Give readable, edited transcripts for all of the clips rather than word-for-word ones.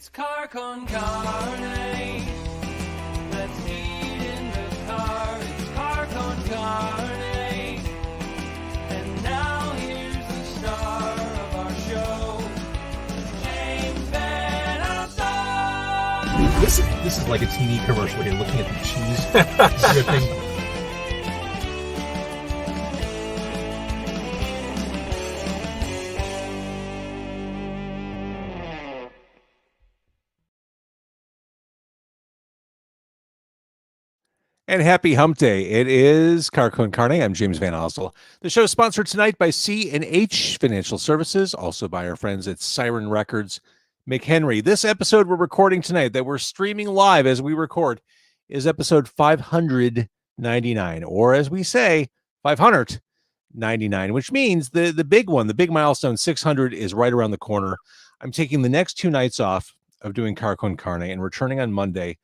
It's Car Con Carne. Let's eat in the car. It's Car Con Carne. And now here's the star of our show, James Van Alstyne. This is like a TV commercial. You're looking at the cheese dripping. And happy hump day. It is Car Con Carne. I'm James Van Alstyne. The show is sponsored tonight by C&H Financial Services, also by our friends at Siren Records McHenry. This episode we're recording tonight, that we're streaming live as we record, is episode 599, or as we say, 599, which means the big one, the big milestone, 600, is right around the corner. I'm taking the next 2 nights off of doing Car Con Carne and returning on Monday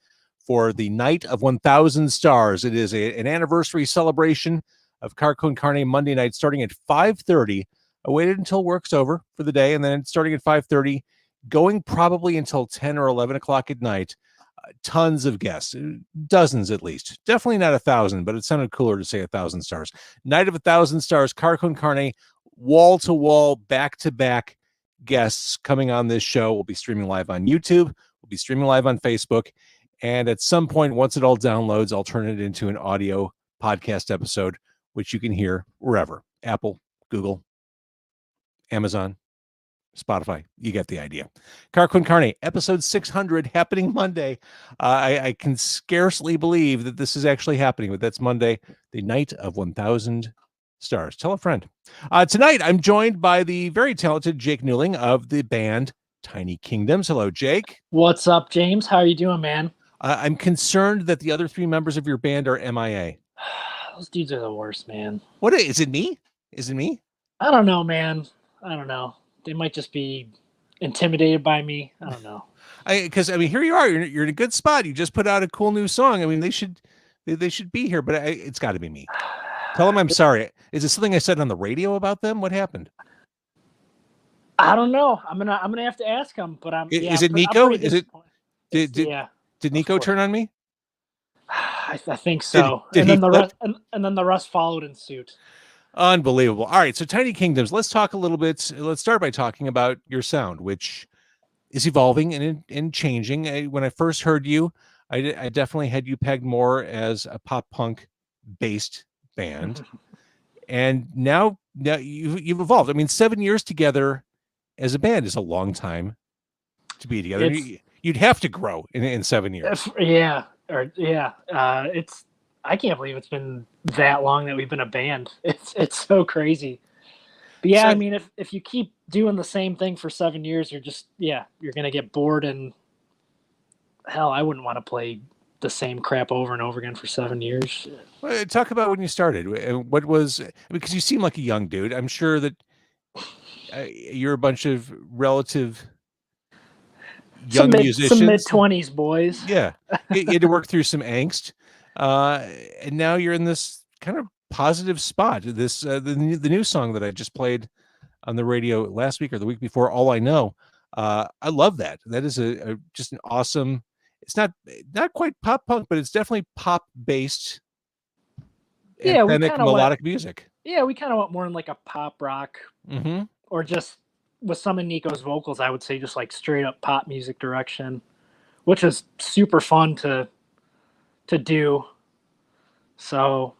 for the Night of 1,000 Stars. It is an anniversary celebration of Car Con Carne Monday night, starting at 5:30. I waited until work's over for the day, and then starting at 5:30, going probably until 10 or 11 o'clock at night. Tons of guests, dozens at least. Definitely not 1,000, but it sounded cooler to say 1,000 stars. Night of 1,000 Stars, Car Con Carne, wall-to-wall, back-to-back guests coming on this show. We'll be streaming live on YouTube. We'll be streaming live on Facebook. And at some point, once it all downloads, I'll turn it into an audio podcast episode, which you can hear wherever. Apple, Google, Amazon, Spotify. You get the idea. Car Con Carne, episode 600, happening Monday. I can scarcely believe that this is actually happening, but that's Monday, the Night of 1,000 Stars. Tell a friend. Tonight, I'm joined by the very talented Jake Newling of the band Tiny Kingdoms. Hello, Jake. What's up, James? How are you doing, man? I'm concerned that the other 3 members of your band are MIA. Those dudes are the worst, man. What is it? Me? Is it me? I don't know, man. I don't know. They might just be intimidated by me. I don't know. Because I mean, here you are. You're in a good spot. You just put out a cool new song. I mean, they should be here, but it's got to be me. Tell them I'm sorry. Is it something I said on the radio about them? What happened? I don't know. I'm gonna have to ask them. But Is it Nico? Is it? Did Nico turn on me? I think so. And then the rest followed in suit. Unbelievable. All right, so Tiny Kingdoms. Let's talk a little bit. Let's start by talking about your sound, which is evolving and changing. When I first heard you, I definitely had you pegged more as a pop punk based band, and now you've evolved. I mean, 7 years together as a band is a long time to be together. You'd have to grow in 7 years. It's. I can't believe it's been that long that we've been a band. It's so crazy. But yeah, I mean, if you keep doing the same thing for 7 years, you're gonna get bored, and hell, I wouldn't want to play the same crap over and over again for 7 years. Well, talk about when you started. What was, because you seem like a young dude. I'm sure that you're a bunch of relative young musicians, some mid-20s boys. Yeah, you had to work through some angst, and now you're in this kind of positive spot. This the new song that I just played on the radio last week or the week before, All I Know. I love that. That is just an awesome. It's not quite pop punk, but it's definitely pop based. Yeah, melodic music. Yeah, we kind of went more in like a pop rock, or just with some of Nico's vocals, I would say just like straight up pop music direction, which is super fun to do. So,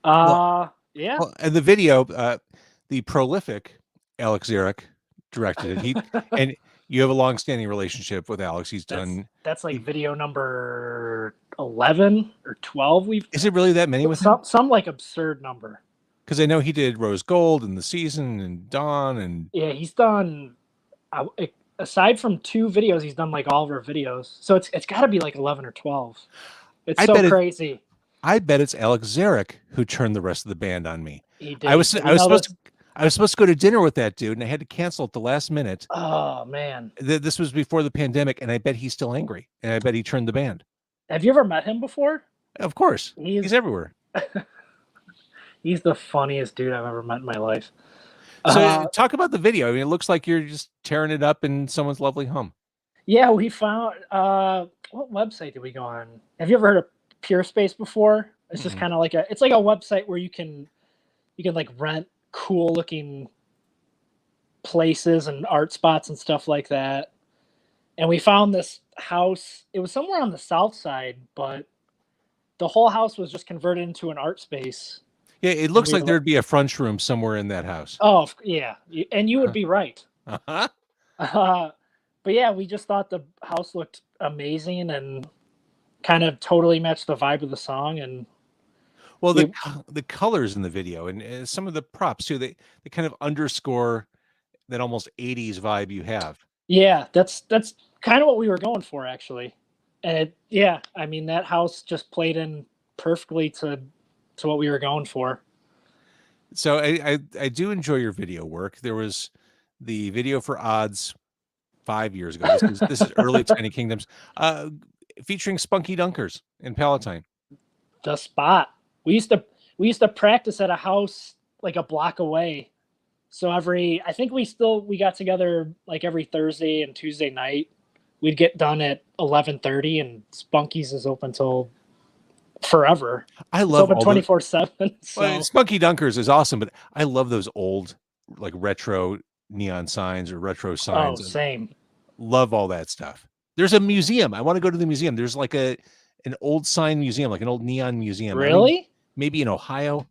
yeah. Well, and the video, the prolific Alex Zarek directed it. And you have a long-standing relationship with Alex. He's done. That's like video number 11 or 12. Is it really that many with him? Some like absurd number. Because I know he did Rose Gold and The Season and Dawn and. Yeah, he's done. Aside from 2 videos, he's done like all of our videos. So it's got to be like 11 or 12. It's so crazy. I bet it's Alex Zarek who turned the rest of the band on me. He did. I was supposed to go to dinner with that dude, and I had to cancel at the last minute. Oh man! This was before the pandemic, and I bet he's still angry, and I bet he turned the band. Have you ever met him before? Of course, he's everywhere. He's the funniest dude I've ever met in my life. So talk about the video. I mean, it looks like you're just tearing it up in someone's lovely home. Yeah, we found what website did we go on? Have you ever heard of Pure Space before? It's just Mhm. kind of like it's like a website where you can like rent cool looking places and art spots and stuff like that. And we found this house. It was somewhere on the south side, but the whole house was just converted into an art space. Yeah, it And looks we like were like, there'd be a French room somewhere in that house. oh yeah, and you would be right. Uh-huh. But yeah, we just thought the house looked amazing and kind of totally matched the vibe of the song. And Well, we, the colors in the video and some of the props too, they kind of underscore that almost 80s vibe you have. yeah, that's kind of what we were going for actually. And yeah, I mean that house just played in perfectly to what we were going for. So I do enjoy your video work. There was the video for Odds 5 years ago. This is early Tiny Kingdoms, uh, featuring Spunky Dunkers in Palatine. The spot. We used to practice at a house like a block away. So I think we got together like every Thursday and Tuesday night. We'd get done at 11:30, and Spunky's is open till forever. I It's love open all the 24/7. well, So Spunky Dunkers is awesome, but I love those old like retro neon signs or retro signs. And same. love all that stuff. There's a museum. I want to go to the museum. There's like an old sign museum, like an old neon museum. Really? Maybe in Ohio.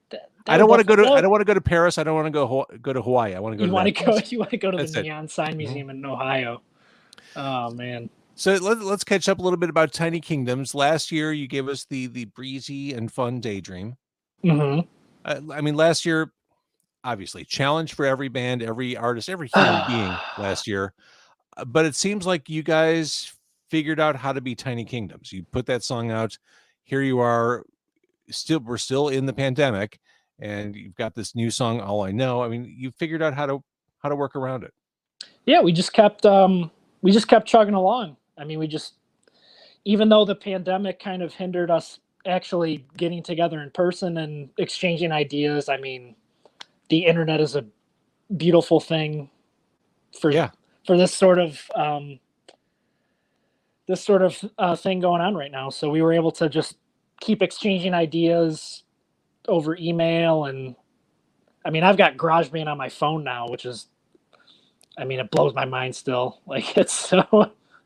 That I would don't want to go to. definitely. I don't want to go to Paris. I don't want to go to Hawaii. I want to go You to want that to go? place. You want to go to That's the it. Neon Sign Mhm. Museum in Ohio? Oh man. So let's catch up a little bit about Tiny Kingdoms. Last year, you gave us the breezy and fun daydream. Mm-hmm. I mean, last year, obviously, challenge for every band, every artist, every human being last year. But it seems like you guys figured out how to be Tiny Kingdoms. You put that song out. Here you are. We're still in the pandemic, and you've got this new song, All I Know. I mean, you figured out how to work around it. Yeah, we just kept chugging along. I mean, even though the pandemic kind of hindered us actually getting together in person and exchanging ideas, I mean, the internet is a beautiful thing for Yeah. for this sort of thing going on right now. So we were able to just keep exchanging ideas over email. And I mean, I've got GarageBand on my phone now, which is, I mean, it blows my mind still. Like it's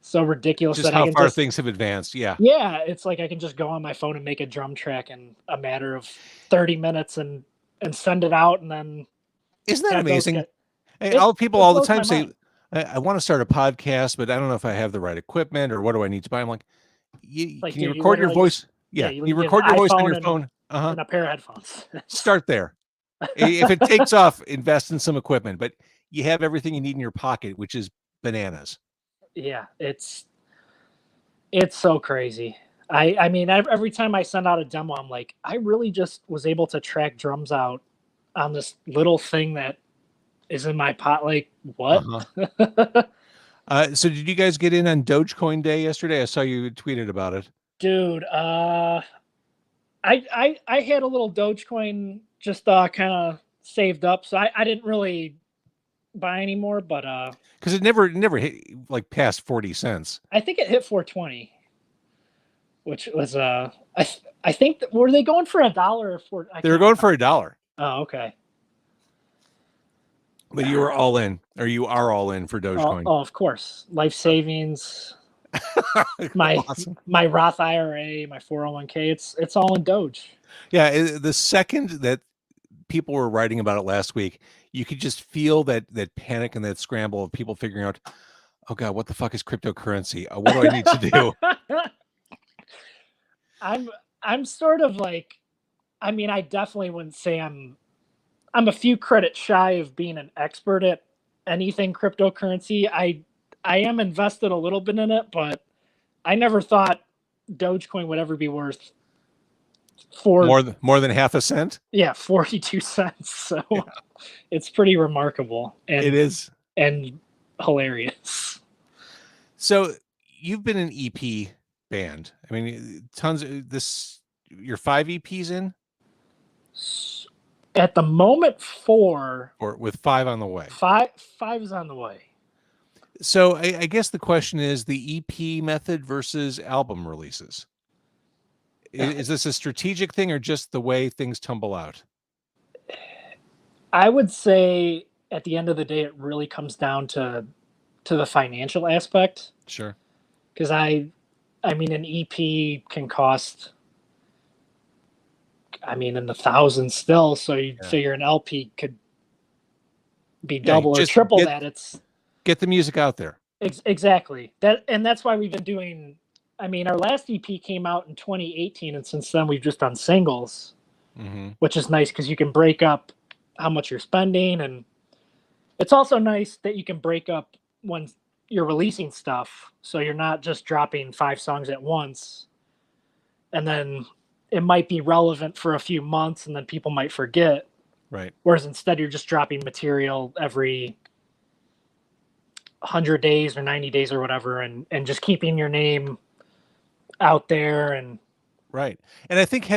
so ridiculous Just that I how can far just, things have advanced. Yeah. yeah, it's like I can just go on my phone and make a drum track in a matter of 30 minutes and send it out, and then Isn't that have those amazing? get Hey, it. all people It all the blows time my say, mind. I want to start a podcast, but I don't know if I have the right equipment or what do I need to buy. I'm like, Like, can you dude, you record your literally just, voice? yeah, Yeah. you Can you need an record your voice on iPhone your phone? Uh-huh. and a pair of headphones. Start there. If it takes off, invest in some equipment, but you have everything you need in your pocket, which is bananas. Yeah, it's so crazy. I mean, every time I send out a demo, I'm like, I really just was able to track drums out on this little thing that is in my pot. Like, what? Uh-huh. So did you guys get in on Dogecoin Day yesterday? I saw you tweeted about it. Dude, I had a little Dogecoin just kind of saved up, so I didn't really buy anymore, but Because it never hit like past 40 cents. I think it hit 420, which was I think were they going for $1 or for? They were going for $1. Oh, okay. But you were all in, or you are all in for Dogecoin. Oh, of course. Life savings, my Awesome. my Roth IRA, my 401k. It's all in Doge. Yeah, the second that people were writing about it last week, you could just feel that panic and that scramble of people figuring out, oh God, what the fuck is cryptocurrency? What do I need to do? I'm sort of like, I mean, I definitely wouldn't say I'm a few credits shy of being an expert at anything cryptocurrency. I am invested a little bit in it, but I never thought Dogecoin would ever be worth more than half a cent. 42 cents. So Yeah. it's pretty remarkable and It is. and hilarious. So you've been an EP band. I mean, tons of this. You're 5 EPs in, At the moment, 4, or with 5 on the way. five is on the way. So I guess the question is the EP method versus album releases. Is this a strategic thing or just the way things tumble out? I would say at the end of the day, it really comes down to the financial aspect. Sure. Because I mean, an EP can cost, I mean, in the thousands still. So you Yeah. figure an LP could be Yeah, double or just triple that. It's get the music out there. exactly that, and that's why we've been doing. I mean, our last EP came out in 2018, and since then we've just done singles, Hmm. which is nice because you can break up how much you're spending, and it's also nice that you can break up when you're releasing stuff, so you're not just dropping 5 songs at once, and then it might be relevant for a few months, and then people might forget. Right. Whereas instead, you're just dropping material every 100 days or 90 days or whatever, and just keeping your name out there. And Right. And I think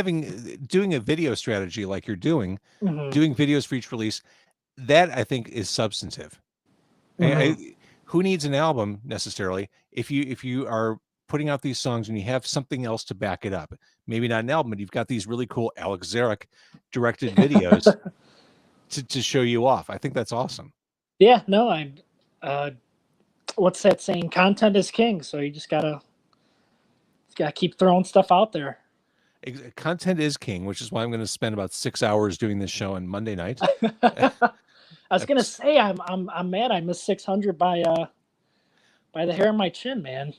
doing a video strategy like you're doing, mhm, doing videos for each release, that I think is substantive. mhm. Who needs an album necessarily if you are putting out these songs and you have something else to back it up? Maybe not an album, but you've got these really cool Alex Zarek directed videos to show you off. I think that's awesome. Yeah, no, uh, what's that saying? Content is king. So you just gotta keep throwing stuff out there. Content is king, which is why I'm going to spend about 6 hours doing this show on Monday night. I was gonna say I'm mad I missed 600 by the hair on my chin, man.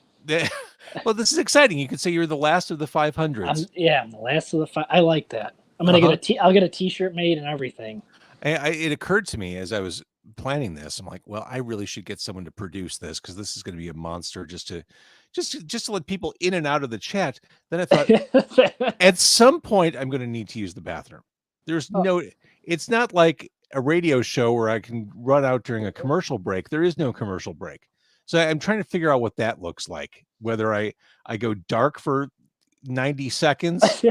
Well, this is exciting. You could say you're the last of the 500s. I'm the last of the five. I like that. I'm gonna I'll get a T-shirt made and everything. It occurred to me as I was planning this. I'm like, well, I really should get someone to produce this because this is going to be a monster just to let people in and out of the chat. Then I thought at some point I'm going to need to use the bathroom. There's no, it's not like a radio show where I can run out during a commercial break. There is no commercial break. So I'm trying to figure out what that looks like, whether I go dark for 90 seconds.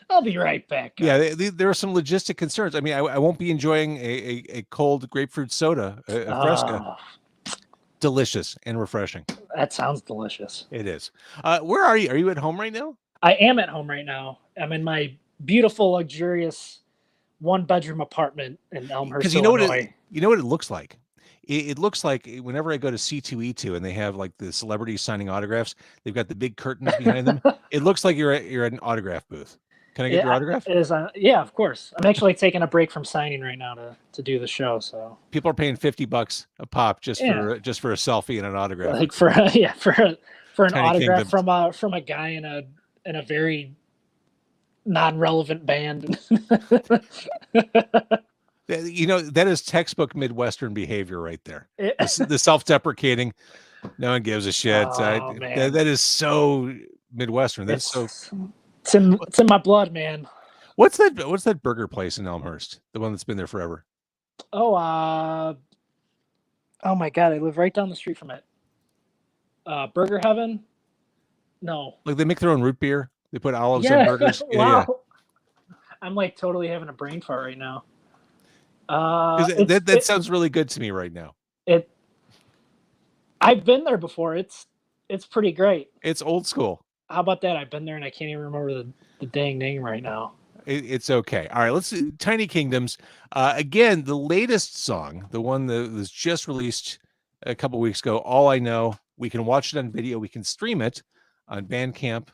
I'll be right back. Yeah, there are some logistic concerns. I mean, I won't be enjoying a cold grapefruit soda, a Fresca. Delicious and refreshing. That sounds delicious. It is. Where are you? Are you at home right now? I am at home right now. I'm in my beautiful, luxurious 1-bedroom apartment in Elmhurst, Because you know Illinois. what it looks like. It looks like whenever I go to C2E2 and they have like the celebrities signing autographs, they've got the big curtains behind them. It looks like you're at an autograph booth. Can I get your autograph? It is, yeah, of course. I'm actually taking a break from signing right now to do the show. So people are paying $50 a pop just for a selfie and an autograph. Like for an Tiny autograph from a guy in a very non-relevant band. You know, that is textbook Midwestern behavior right there. The self-deprecating, no one gives a shit. Oh, man. That is so Midwestern. That's so. It's in my blood, man. What's that burger place in Elmhurst? The one that's been there forever. Oh my God, I live right down the street from it. Burger Heaven? No. Like they make their own root beer. They put olives in burgers. Wow. Yeah. I'm like totally having a brain fart right now. That sounds really good to me right now. I've been there before. It's pretty great. It's old school. How about that? I've been there and I can't even remember the dang name right now. It's okay. All right, let's see. Tiny Kingdoms. Again, the latest song, the one that was just released a couple weeks ago, All I Know. We can watch it on video. We can stream it on Bandcamp.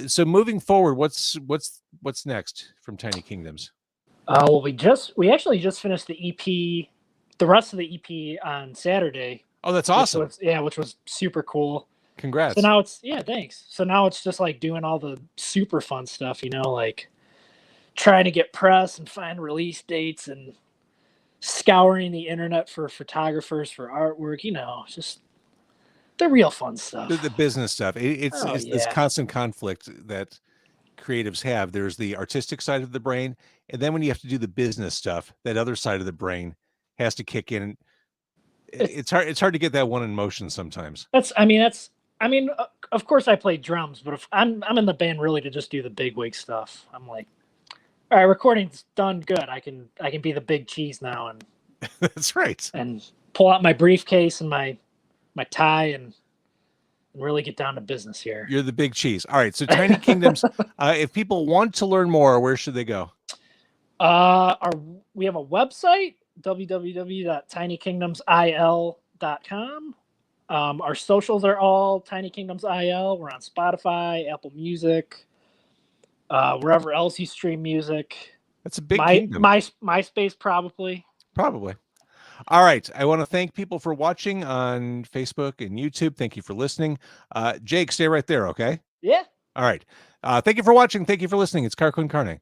So moving forward, what's next from Tiny Kingdoms? Well, we actually just finished the EP, the rest of the EP on Saturday. Oh, that's awesome. Which was super cool. Congrats. So now thanks. So now it's just like doing all the super fun stuff, like trying to get press and find release dates and scouring the internet for photographers for artwork, just the real fun stuff. The business stuff. It's this constant conflict that creatives have. There's the artistic side of the brain, and then when you have to do the business stuff, that other side of the brain has to kick in. It's hard to get that one in motion sometimes. I mean, of course I play drums, but if I'm in the band really to just do the big wig stuff. I'm like, all right, recording's done, good. I can be the big cheese now, and that's right. And pull out my briefcase and my tie and really get down to business here. You're the big cheese. All right. So Tiny Kingdoms, if people want to learn more, where should they go? We have a website, www.tinykingdomsil.com. Our socials are all Tiny Kingdoms IL. We're on Spotify, Apple Music, wherever else you stream music. That's a big kingdom. MySpace probably. Probably. All right. I want to thank people for watching on Facebook and YouTube. Thank you for listening. Jake, stay right there, okay? Yeah. All right. Thank you for watching. Thank you for listening. It's Car Con Carne.